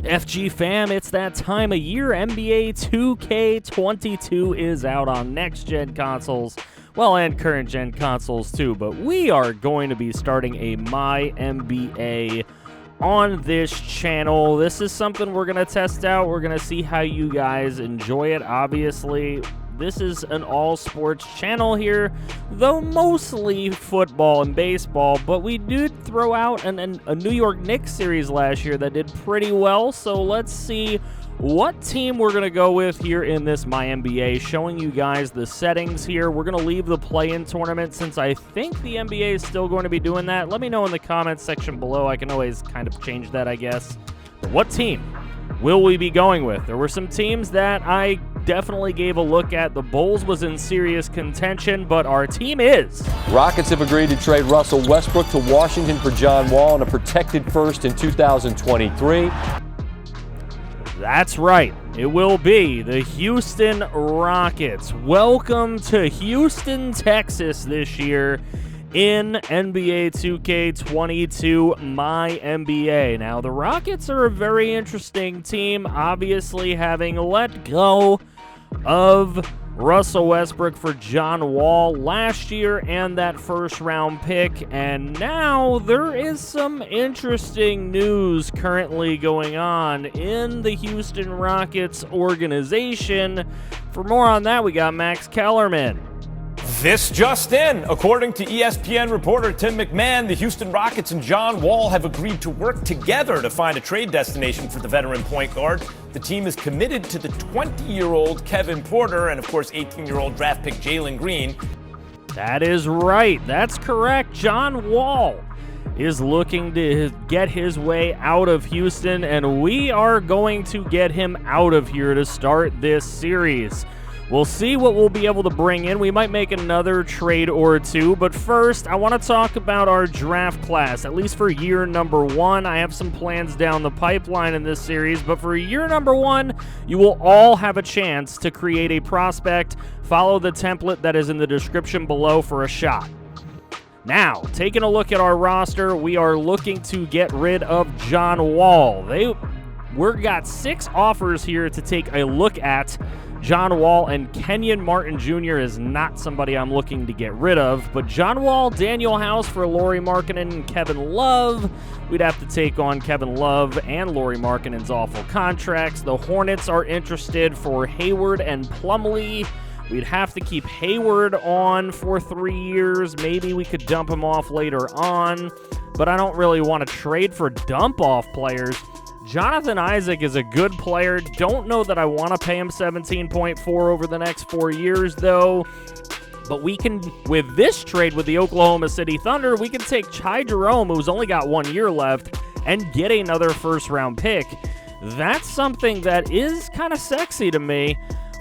FG fam, it's that time of year. NBA 2K22 is out on next-gen consoles, well, and current-gen consoles too, but we are going to be starting a MyNBA on this channel. This is something we're going to test out. We're going to see how you guys enjoy it. Obviously, this is an all-sports channel here, though mostly football and baseball, but we did throw out a New York Knicks series last year that did pretty well, so let's see what team we're going to go with here in this MyNBA, showing you guys the settings here. We're going to leave the play-in tournament since I think the NBA is still going to be doing that. Let me know in the comments section below. I can always kind of change that, I guess. But what team will we be going with? There were some teams that I definitely gave a look at. The Bulls was in serious contention, but our team is. Rockets have agreed to trade Russell Westbrook to Washington for John Wall and a protected first in 2023. That's right. It will be the Houston Rockets. Welcome to Houston, Texas this year in NBA 2K22 MyNBA. Now, the Rockets are a very interesting team, obviously having let go of Russell Westbrook for John Wall last year and that first-round pick, and now there is some interesting news currently going on in the Houston Rockets organization. For more on that, we got Max Kellerman. This just in. According to ESPN reporter Tim McMahon, the Houston Rockets and John Wall have agreed to work together to find a trade destination for the veteran point guard. The team is committed to the 20-year-old Kevin Porter and, of course, 18-year-old draft pick Jalen Greene. That is right. That's correct. John Wall is looking to get his way out of Houston, and we are going to get him out of here to start this series. We'll see what we'll be able to bring in. We might make another trade or two, but first, I want to talk about our draft class, at least for year number 1. I have some plans down the pipeline in this series, but for year number 1, you will all have a chance to create a prospect. Follow the template that is in the description below for a shot. Now, taking a look at our roster, we are looking to get rid of John Wall. We've got 6 offers here to take a look at. John Wall and Kenyon Martin Jr. is not somebody I'm looking to get rid of, but John Wall, Daniel House for Lauri Markkanen and Kevin Love. We'd have to take on Kevin Love and Lauri Markkanen's awful contracts. The Hornets are interested for Hayward and Plumlee. We'd have to keep Hayward on for 3 years. Maybe we could dump him off later on, but I don't really want to trade for dump-off players. Jonathan Isaac is a good player. Don't know that I want to pay him $17.4 over the next 4 years, though. But we can, with this trade with the Oklahoma City Thunder, we can take Ty Jerome, who's only got 1 year left, and get another first-round pick. That's something that is kind of sexy to me.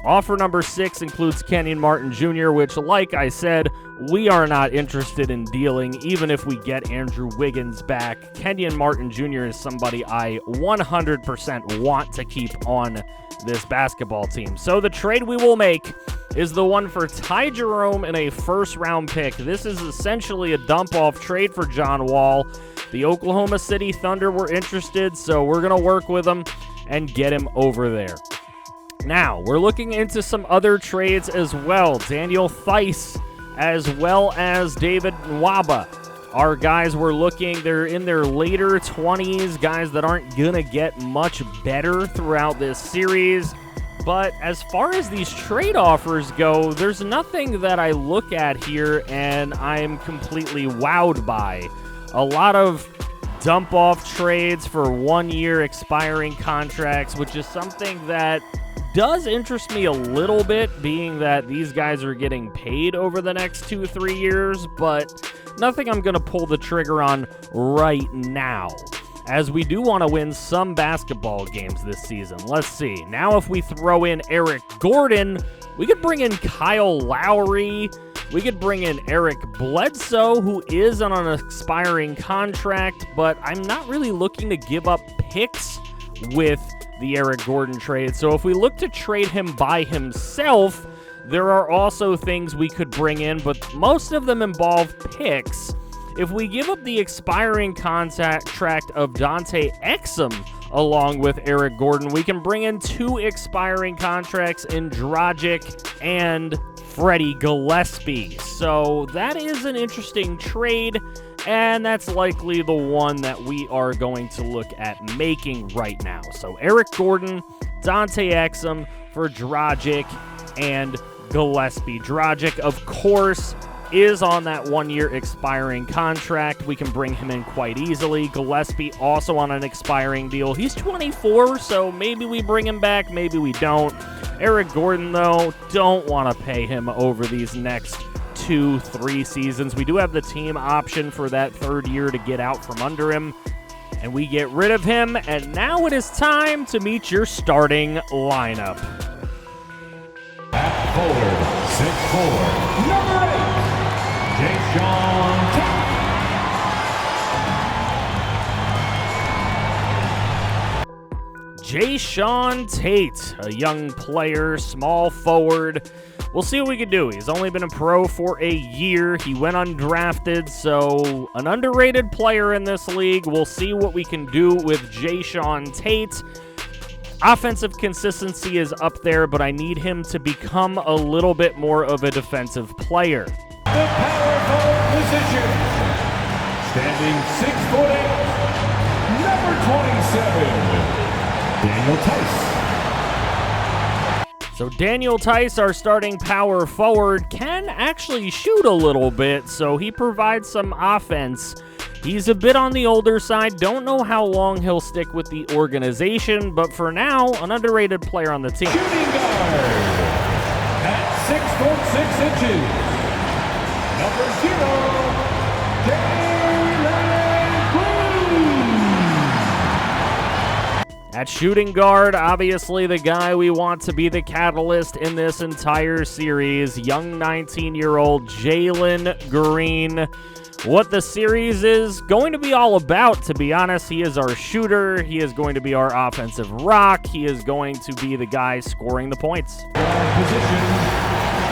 Offer number 6 includes Kenyon Martin Jr., which, like I said, we are not interested in dealing, even if we get Andrew Wiggins back. Kenyon Martin Jr. is somebody I 100% want to keep on this basketball team. So the trade we will make is the one for Ty Jerome and a first-round pick. This is essentially a dump-off trade for John Wall. The Oklahoma City Thunder were interested, so we're going to work with them and get him over there. Now, we're looking into some other trades as well. Daniel Theis, as well as David Nwaba. Our guys we're looking, they're in their later 20s, guys that aren't going to get much better throughout this series. But as far as these trade offers go, there's nothing that I look at here and I'm completely wowed by. A lot of dump-off trades for 1 year expiring contracts, which is something that does interest me a little bit, being that these guys are getting paid over the next 2-3 years, but nothing I'm going to pull the trigger on right now, as we do want to win some basketball games this season. Let's see. Now if we throw in Eric Gordon, we could bring in Kyle Lowry. We could bring in Eric Bledsoe, who is on an expiring contract, but I'm not really looking to give up picks with the Eric Gordon trade. So if we look to trade him by himself, there are also things we could bring in, but most of them involve picks. If we give up the expiring contract of Dante Exum along with Eric Gordon. We can bring in 2 expiring contracts in Dragic and Freddie Gillespie. So that is an interesting trade, and that's likely the one that we are going to look at making right now. So Eric Gordon, Dante Exum for Dragic and Gillespie. Dragic, of course, is on that 1-year expiring contract. We can bring him in quite easily. Gillespie also on an expiring deal. He's 24, so maybe we bring him back, maybe we don't. Eric Gordon, though, don't want to pay him over these next 2-3 seasons. We do have the team option for that 3rd year to get out from under him, and we get rid of him. And now it is time to meet your starting lineup. At forward, 6'4", number 8, Jae'Sean Tate, a young player, small forward. We'll see what we can do. He's only been a pro for a year. He went undrafted, so an underrated player in this league. We'll see what we can do with Jae'Sean Tate. Offensive consistency is up there, but I need him to become a little bit more of a defensive player. the power forward position, standing 6'8", number 27, Daniel Tice. So Daniel Tice, our starting power forward, can actually shoot a little bit, so he provides some offense. He's a bit on the older side. Don't know how long he'll stick with the organization, but for now, an underrated player on the team. Shooting guard at 6'6", number 0, Jalen Greene. At shooting guard, obviously the guy we want to be the catalyst in this entire series, young 19-year-old Jalen Greene. What the series is going to be all about, to be honest. He is our shooter. He is going to be our offensive rock. He is going to be the guy scoring the points. Position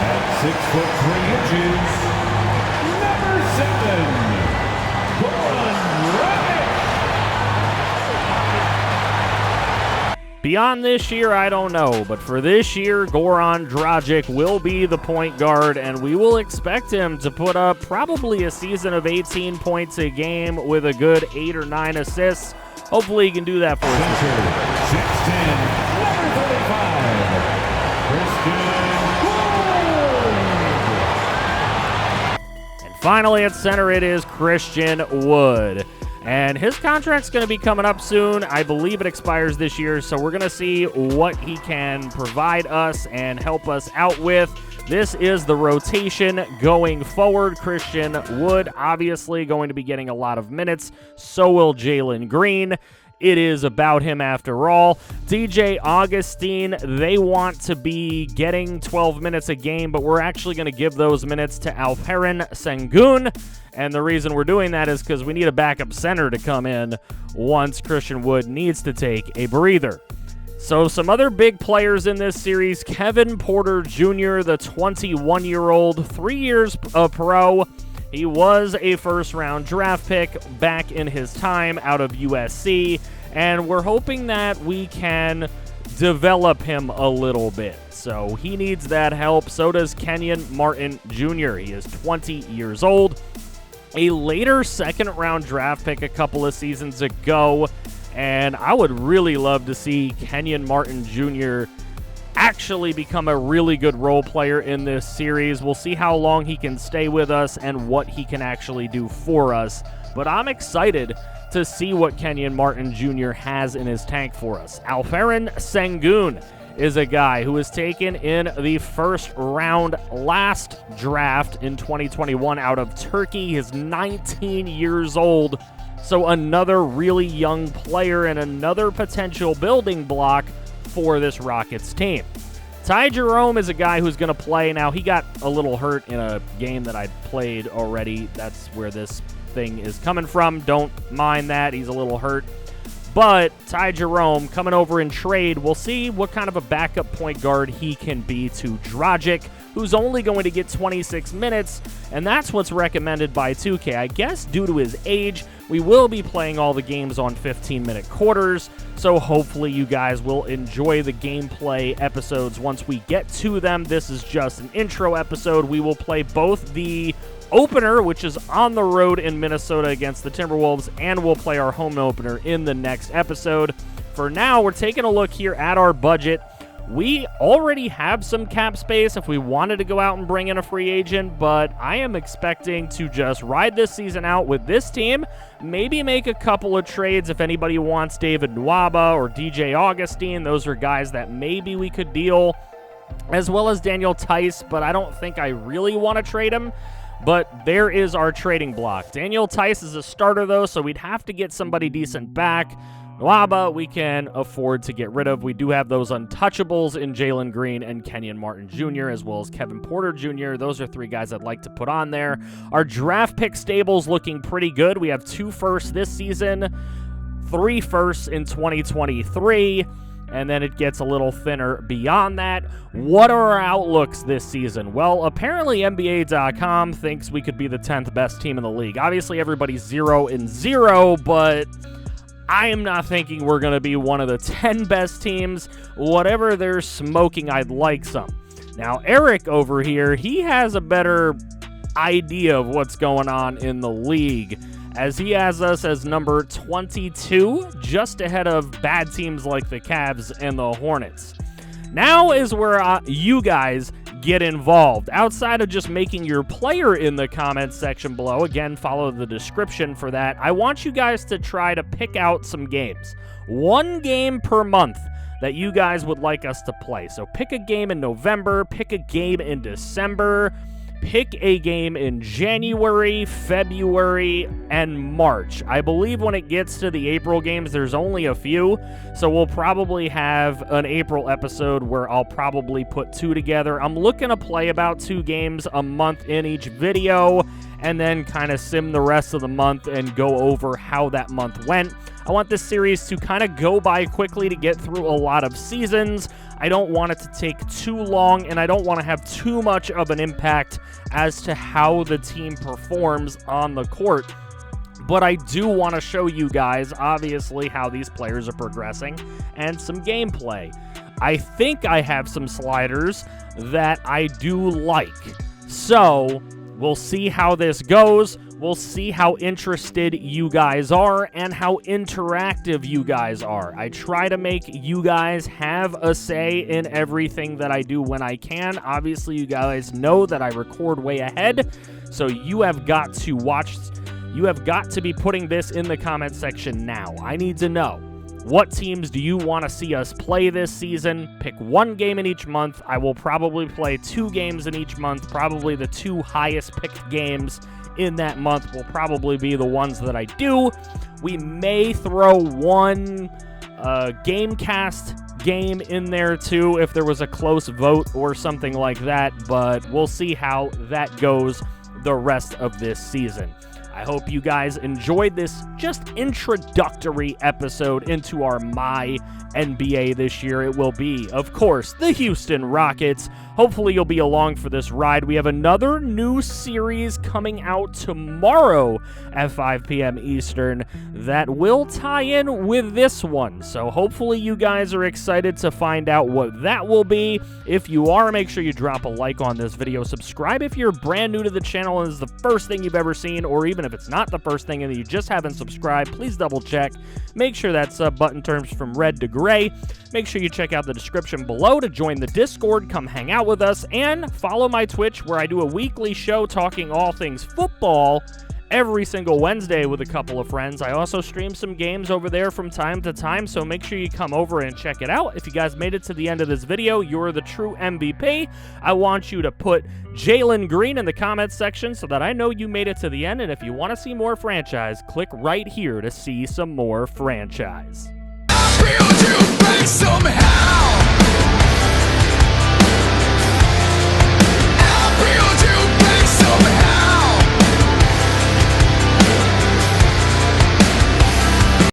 at 6'3", number 7, Goran Dragic. Beyond this year, I don't know, but for this year, Goran Dragic will be the point guard, and we will expect him to put up probably a season of 18 points a game with a good 8 or 9 assists. Hopefully he can do that for us. 6'10", number 35, Christian Wood. And finally at center, it is Christian Wood. And his contract's going to be coming up soon. I believe it expires this year, so we're going to see what he can provide us and help us out with. This is the rotation going forward. Christian Wood obviously going to be getting a lot of minutes. So will Jalen Greene. It is about him after all. DJ Augustine, they want to be getting 12 minutes a game, but we're actually going to give those minutes to Alperen Sengun. And the reason we're doing that is because we need a backup center to come in once Christian Wood needs to take a breather. So some other big players in this series, Kevin Porter Jr., the 21-year-old, 3 years a pro. He was a first-round draft pick back in his time out of USC, and we're hoping that we can develop him a little bit. So he needs that help. So does Kenyon Martin Jr. He is 20 years old, a later second-round draft pick a couple of seasons ago, and I would really love to see Kenyon Martin Jr. actually become a really good role player in this series. We'll see how long he can stay with us and what he can actually do for us. But I'm excited to see what Kenyon Martin Jr. has in his tank for us. Alperen Sengun is a guy who was taken in the first round last draft in 2021 out of Turkey. He's 19 years old. So another really young player and another potential building block for this Rockets team. Ty Jerome is a guy who's going to play. Now, he got a little hurt in a game that I played already. That's where this thing is coming from. Don't mind that. He's a little hurt. But Ty Jerome coming over in trade, we'll see what kind of a backup point guard he can be to Dragic, who's only going to get 26 minutes, and that's what's recommended by 2K. I guess due to his age, we will be playing all the games on 15-minute quarters, so hopefully you guys will enjoy the gameplay episodes once we get to them. This is just an intro episode. We will play both the opener, which is on the road in Minnesota against the Timberwolves, and we'll play our home opener in the next episode. For now, we're taking a look here at our budget. We already have some cap space if we wanted to go out and bring in a free agent, but I am expecting to just ride this season out with this team, maybe make a couple of trades if anybody wants David Nwaba or DJ Augustine. Those are guys that maybe we could deal, as well as Daniel Tice, but I don't think I really want to trade him. But there is our trading block. Daniel Tice is a starter, though, so we'd have to get somebody decent back. Nwaba, we can afford to get rid of. We do have those untouchables in Jalen Greene and Kenyon Martin Jr., as well as Kevin Porter Jr. Those are 3 guys I'd like to put on there. Our draft pick stable's looking pretty good. We have 2 firsts this season, 3 firsts in 2023. And then it gets a little thinner beyond that. What are our outlooks this season? Well, apparently NBA.com thinks we could be the 10th best team in the league. Obviously, everybody's 0-0, but I am not thinking we're going to be one of the 10 best teams. Whatever they're smoking, I'd like some. Now, Eric over here, he has a better idea of what's going on in the league, as he has us as number 22, just ahead of bad teams like the Cavs and the Hornets. Now is where you guys get involved. Outside of just making your player in the comments section below, again, follow the description for that, I want you guys to try to pick out some games. 1 game per month that you guys would like us to play. So pick a game in November, pick a game in December, pick a game in January, February, and March. I believe when it gets to the April games, there's only a few, so we'll probably have an April episode where I'll probably put 2 together. I'm looking to play about 2 games a month in each video, and then kind of sim the rest of the month and go over how that month went. I want this series to kind of go by quickly to get through a lot of seasons. I don't want it to take too long, and I don't want to have too much of an impact as to how the team performs on the court. But I do want to show you guys, obviously, how these players are progressing and some gameplay. I think I have some sliders that I do like. So we'll see how this goes. We'll see how interested you guys are and how interactive you guys are. I try to make you guys have a say in everything that I do when I can. Obviously, you guys know that I record way ahead, so you have got to watch. You have got to be putting this in the comment section now. I need to know, what teams do you want to see us play this season? Pick 1 game in each month. I will probably play 2 games in each month. Probably the 2 highest picked games in that month will probably be the ones that I do. We may throw 1 Gamecast game in there too if there was a close vote or something like that, but we'll see how that goes the rest of this season. I hope you guys enjoyed this just introductory episode into our MyNBA this year. It will be, of course, the Houston Rockets. Hopefully you'll be along for this ride. We have another new series coming out tomorrow at 5 p.m. Eastern that will tie in with this one. So hopefully you guys are excited to find out what that will be. If you are, make sure you drop a like on this video. Subscribe if you're brand new to the channel and this is the first thing you've ever seen, or even if it's not the first thing and you just haven't subscribed, please double check. Make sure that sub button turns from red to gray. Make sure you check out the description below to join the Discord, come hang out with us, and follow my Twitch where I do a weekly show talking all things football every single Wednesday with a couple of friends. I also stream some games over there from time to time, so make sure you come over and check it out. If you guys made it to the end of this video, you're the true MVP. I want you to put Jalen Greene in the comments section so that I know you made it to the end, and if you want to see more franchise, click right here to see some more franchise. I feel you break somehow.